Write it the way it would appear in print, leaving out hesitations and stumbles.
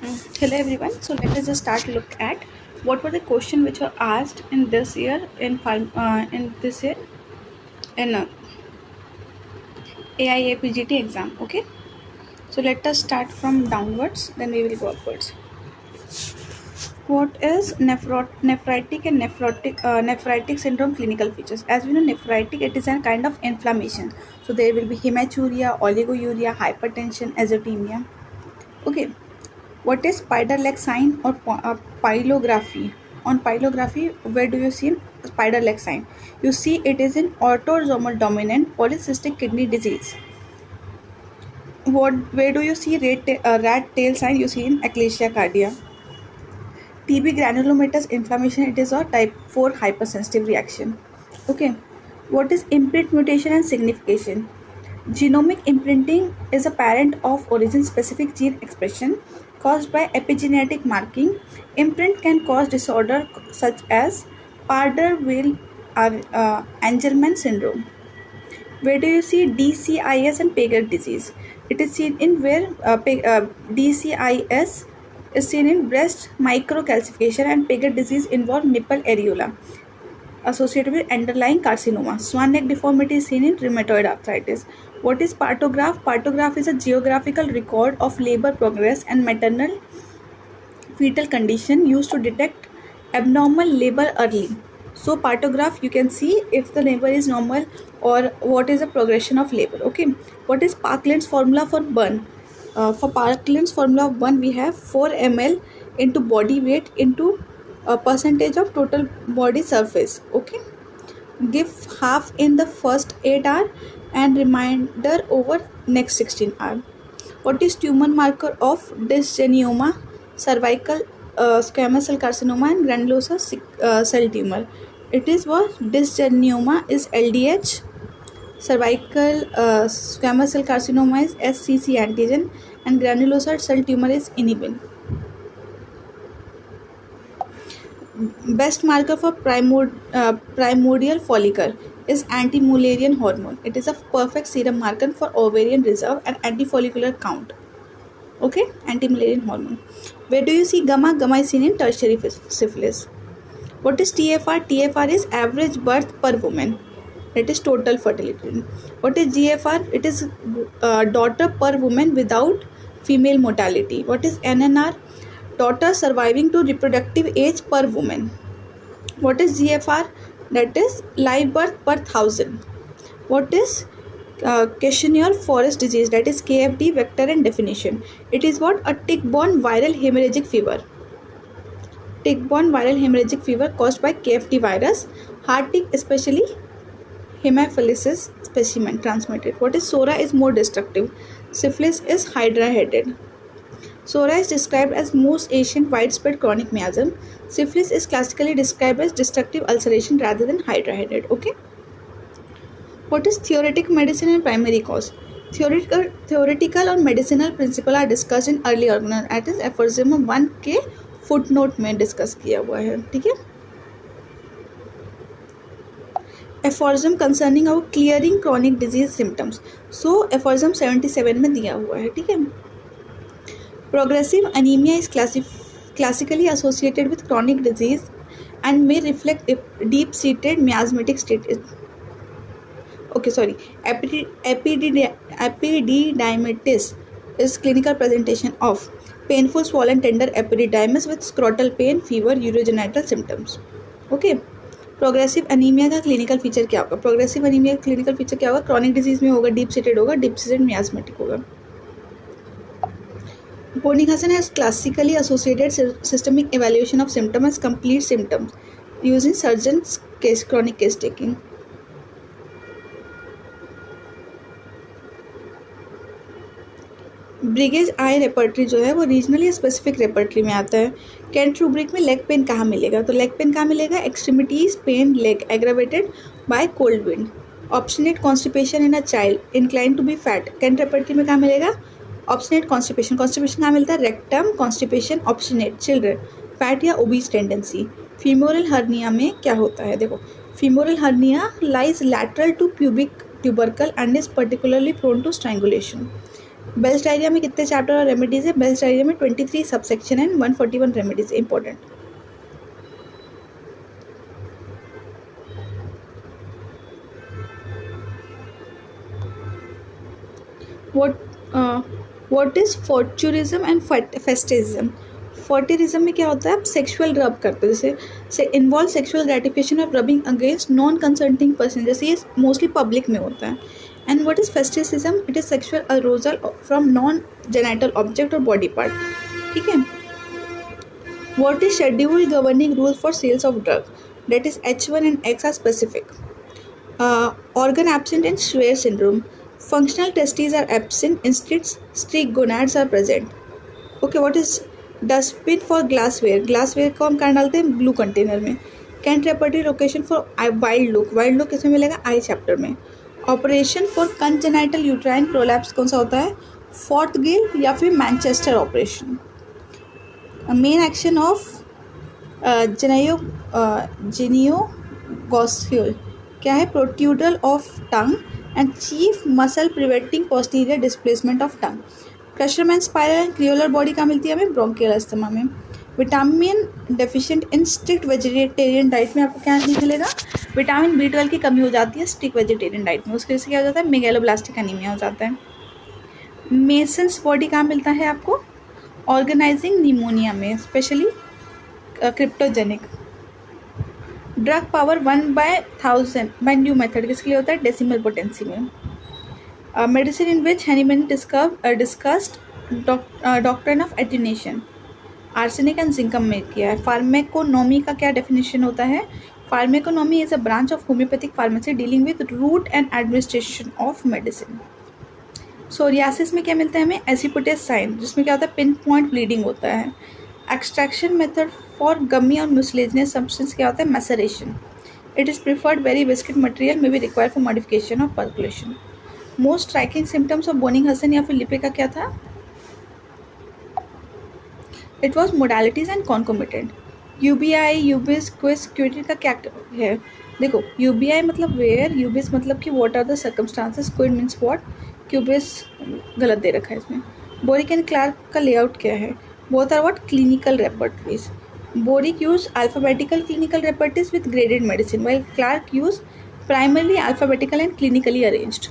Hello everyone. So let us just start look at what were the question which were asked in this year in AIAPGT exam. Okay. So let us start from downwards. Then we will go upwards. What is nephritic and nephritic syndrome clinical features? As we know, nephritic it is a kind of inflammation. So there will be hematuria, oliguria, hypertension, azotemia. Okay. What is spider-leg sign or pylography? On pylography, where do you see spider-leg sign? You see it is in autosomal dominant polycystic kidney disease. Where do you see rat tail sign? You see in achalasia cardia. TB granulomatous inflammation. It is a type 4 hypersensitive reaction. Okay. What is imprint mutation and signification? Genomic imprinting is a parent of origin-specific gene expression caused by epigenetic marking. Imprint can cause disorder such as Bardet-Biedl-Angelman syndrome. Where do you see DCIS and Paget disease? It is seen in where DCIS is seen in breast microcalcification and Paget disease involve nipple areola associated with underlying carcinoma. Swan neck deformity is seen in rheumatoid arthritis. What is partograph? Partograph is a geographical record of labor progress and maternal fetal condition used to detect abnormal labor early. So partograph, you can see if the labor is normal or what is the progression of labor. Okay. What is Parkland's formula for burn? For Parkland's formula of burn, we have 4 ml into body weight into a percentage of total body surface. Okay. Give half in the first 8 hours and remainder over next 16 hours. What is tumor marker of dysgenoma, cervical squamous cell carcinoma and granulosa cell tumor? It is what dysgenoma is LDH, cervical squamous cell carcinoma is SCC antigen, and granulosa cell tumor is inhibin. Best marker for primordial follicle is anti-Mullerian hormone. It is a perfect serum marker for ovarian reserve and antifollicular count. Okay, anti-Mullerian hormone. Where do you see gamma? Gamma is seen in tertiary syphilis. What is TFR? TFR is average birth per woman. It is total fertility. What is GFR? It is daughter per woman without female mortality. What is NNR? Daughter surviving to reproductive age per woman. What is GFR? That is live birth per 1,000. What is Cashmere-Forest disease? That is KFD vector and definition. It is what? A tick-borne viral hemorrhagic fever. Tick-borne viral hemorrhagic fever caused by KFD virus. Heart tick, especially Haemophilus specimen transmitted. What is Sora is more destructive? Syphilis is hydra-headed. Sora is described as most ancient widespread chronic miasm. Syphilis is classically described as destructive ulceration rather than hydra-headed. Okay. What is theoretic medicine and primary cause? Theoretical और medicinal principle are discussed in early organelle. That is aphorism 1 के footnote में discuss किया हुआ है. ठीक है. Aphorism concerning our clearing chronic disease symptoms. So aphorism 77 में दिया हुआ है. ठीक है. Progressive anemia is classically associated with chronic disease and may reflect deep-seated miasmatic state. Epididymitis is clinical presentation of painful swollen tender epididymis with scrotal pain, fever, urogenital symptoms. Okay. Progressive anaemia का clinical feature क्या होगा? Progressive anaemia का clinical feature क्या होगा? Chronic disease में होगा, deep seated होगा, deep seated miasmatic होगा. Borninghasen has classically associated systemic evaluation of symptoms as complete symptoms using surgeon's chronic case taking. Berridge's eye repertory जो है वो रीजनली स्पेसिफिक रेपर्टरी में आता है. कैंट रूब्रिक में लेग पेन कहाँ मिलेगा? तो लेग पेन कहाँ मिलेगा? Extremities pain leg aggravated by cold wind. Obstinate constipation in a child inclined to be fat. Kent repertory में कहाँ मिलेगा? Obstinate constipation. कॉन्स्टिपेशन कहाँ मिलता है? Rectum constipation obstinate children fat या ओबीज टेंडेंसी. फीमोरल हर्निया में क्या होता है? देखो, femoral hernia lies lateral to pubic tubercle and is particularly prone to strangulation. Bell's diarrhoea में कितने चैप्टर और रेमेडीज है? बेल्स डायरिया में 23 subsection and 141 remedies. Important. What is frotteurism and fetishism? Frotteurism में क्या होता है? आप सेक्सुअल रब करते हो, जैसे involve sexual gratification of rubbing against non consenting person, जैसे ये मोस्टली पब्लिक में होता है. And what is fetishism? It is sexual arousal from non genital object और बॉडी पार्ट. ठीक है. What is schedule governing rule for sales of drug? That is H1 and X are specific. Organ absent in Schwer syndrome. Functional testes are absent, instead strict gonads are present. Okay, what is dustbin for glassware? Glassware को हम कहाँ डालते हैं? Blue container में. Kent repertory location for wild look. Wild look किसमें मिलेगा? Eye chapter में. Operation for congenital uterine prolapse कौन सा होता है? फोर्थ गिल या फिर Manchester operation. Main action of genioglossus क्या है? Protrusion of tongue and chief muscle preventing posterior displacement of tongue. Curschmann spiral and Creola body कहाँ मिलती है हमें? ब्रोंकियल अस्थमा में. Vitamin deficient in strict vegetarian diet में आपको क्या नहीं मिलेगा? विटामिन B12 की कमी हो जाती है स्ट्रिक्ट वेजिटेरियन डाइट में, उसके वजह से क्या हो जाता है? मेगैलोब्लास्टिक एनीमिया हो जाता है. मेसन्स बॉडी कहाँ मिलता है आपको? ऑर्गेनाइजिंग निमोनिया में, specially cryptogenic. Drug power 1/1000 by new method किसके लिए होता है? डेसिमल पोटेंसी में. Medicine in which Hahnemann discussed doctrine of attenuation. Arsenic and zincum में किया है. फार्मेकोनॉमी का क्या डेफिनेशन होता है? Pharmaconomy is a branch of homoeopathic pharmacy dealing with route and administration of medicine. Psoriasis में क्या मिलता है हमें? एसिपुटेस साइन, जिसमें क्या होता है? पिन पॉइंट ब्लीडिंग होता है. एक्सट्रैक्शन मेथड फॉर गमी और म्यूसिलेजिनस सब्सटेंस क्या होता है? Maceration. It is preferred very viscid material में be required for modification of percolation. Most striking symptoms of Boenninghausen या फिर लिपे का क्या था? It was modalities and concomitant. यूबीआई, यूबिस, क्विज, क्यूरिट का क्या है? देखो, यूबीआई मतलब वेयर, यूबिस मतलब कि व्हाट आर द सर्कमस्टांसेस, क्विड मीन्स व्हाट, क्यूबिस गलत दे रखा है इसमें. बोरिक एंड क्लार्क का लेआउट क्या है? Both are what? Clinical repertories. Boericke use alphabetical clinical repertories with graded medicine, while Clark use primarily alphabetical and clinically arranged.